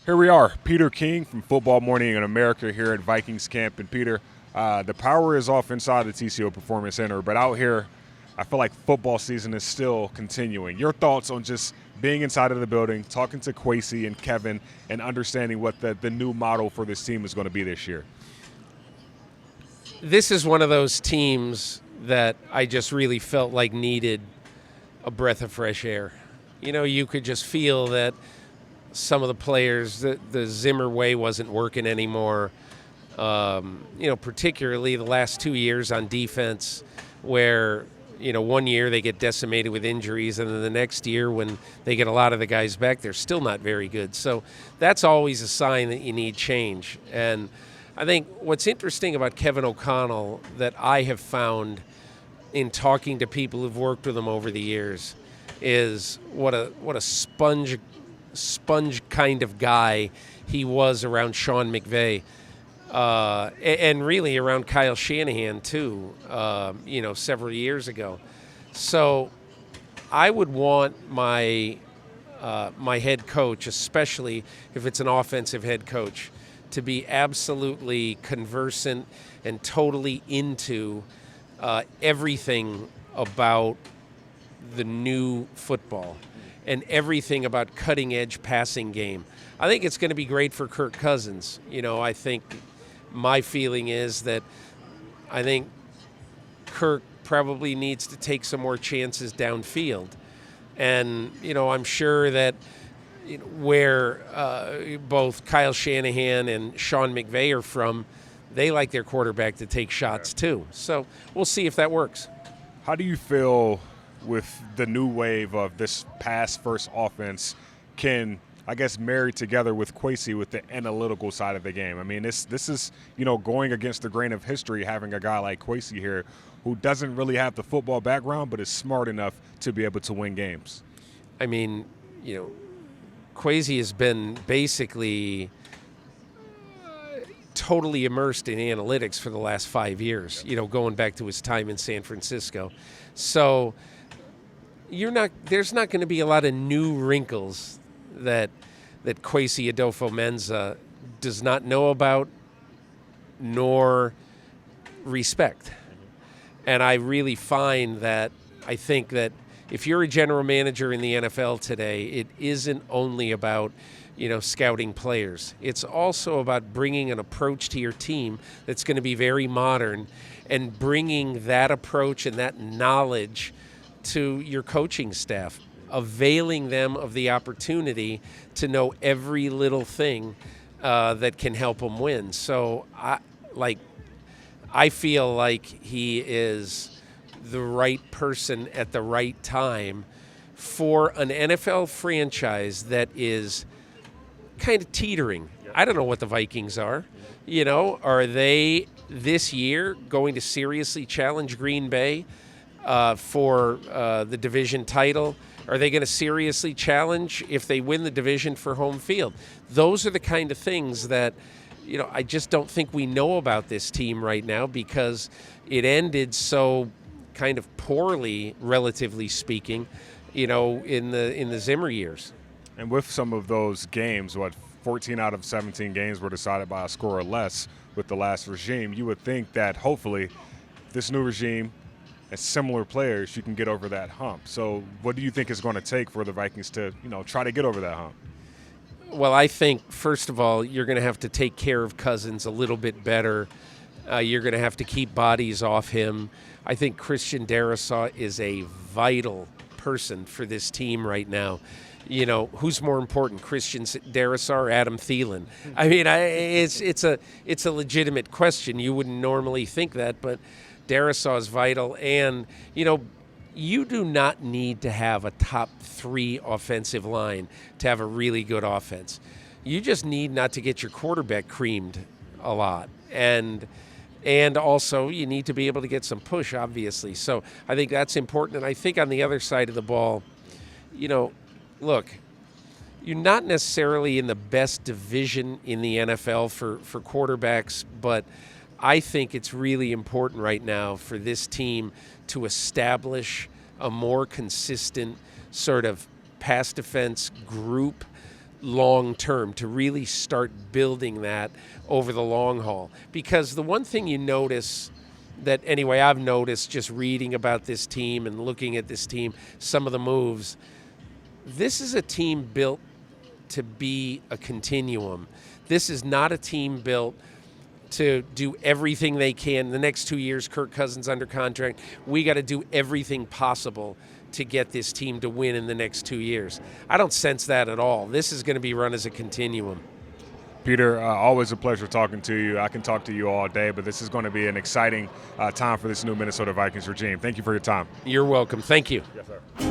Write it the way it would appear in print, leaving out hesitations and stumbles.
Here we are, Peter King from Football Morning in America here at Vikings camp. And Peter, the power is off inside the TCO Performance Center, but out here, I feel like football season is still continuing. Your thoughts on just being inside of the building, talking to Kwesi and Kevin, and understanding what the new model for this team is going to be this year? This is one of those teams that I just really felt like needed a breath of fresh air. You know, you could just feel that some of the players, the Zimmer way wasn't working anymore. Particularly the last 2 years on defense where, 1 year they get decimated with injuries, and then the next year when they get a lot of the guys back, they're still not very good. So that's always a sign that you need change. And I think what's interesting about Kevin O'Connell that I have found in talking to people who've worked with him over the years is what a sponge kind of guy he was around Sean McVay, and really around Kyle Shanahan too, several years ago. So I would want my head coach, especially if it's an offensive head coach, to be absolutely conversant and totally into everything about the new football and everything about cutting-edge passing game. I think it's going to be great for Kirk Cousins. I think my feeling is that I think Kirk probably needs to take some more chances downfield. And, I'm sure that where both Kyle Shanahan and Sean McVay are from, they like their quarterback to take shots too. So we'll see if that works. How do you feel with the new wave of this pass-first offense can, I guess, marry together with Kwesi with the analytical side of the game? I mean, this is, going against the grain of history, having a guy like Kwesi here who doesn't really have the football background but is smart enough to be able to win games. I mean, Kwesi has been basically totally immersed in analytics for the last 5 years, going back to his time in San Francisco. So there's not going to be a lot of new wrinkles that Kwesi Adolfo-Mensah does not know about nor respect. And I really find that I think that if you're a general manager in the NFL today, it isn't only about, scouting players. It's also about bringing an approach to your team that's going to be very modern and bringing that approach and that knowledge to your coaching staff, availing them of the opportunity to know every little thing that can help them win. So I feel like he is the right person at the right time for an NFL franchise that is kind of teetering. I don't know what the Vikings are. Are they this year going to seriously challenge Green Bay for the division title? Are they going to seriously challenge if they win the division for home field? Those are the kind of things that I just don't think we know about this team right now because it ended so kind of poorly, relatively speaking, in the Zimmer years. And with some of those games, 14 out of 17 games were decided by a score or less with the last regime, you would think that hopefully this new regime and similar players, you can get over that hump. So what do you think is going to take for the Vikings to, try to get over that hump? Well, I think, first of all, you're going to have to take care of Cousins a little bit better. You're going to have to keep bodies off him. I think Christian Darrisaw is a vital person for this team right now. Who's more important, Christian Darrisaw or Adam Thielen? I mean, it's a legitimate question. You wouldn't normally think that, but Darrisaw is vital. And, you do not need to have a top 3 offensive line to have a really good offense. You just need not to get your quarterback creamed a lot. And also you need to be able to get some push, obviously. So I think that's important. And I think on the other side of the ball, look, you're not necessarily in the best division in the NFL for quarterbacks, but I think it's really important right now for this team to establish a more consistent sort of pass defense group long term, to really start building that over the long haul. Because the one thing you notice that, anyway, I've noticed just reading about this team and looking at this team, some of the moves, this is a team built to be a continuum. This is not a team built to do everything they can. The next 2 years, Kirk Cousins under contract, we got to do everything possible to get this team to win in the next 2 years. I don't sense that at all. This is going to be run as a continuum. Peter, always a pleasure talking to you. I can talk to you all day, but this is going to be an exciting time for this new Minnesota Vikings regime. Thank you for your time. You're welcome. Thank you. Yes, sir.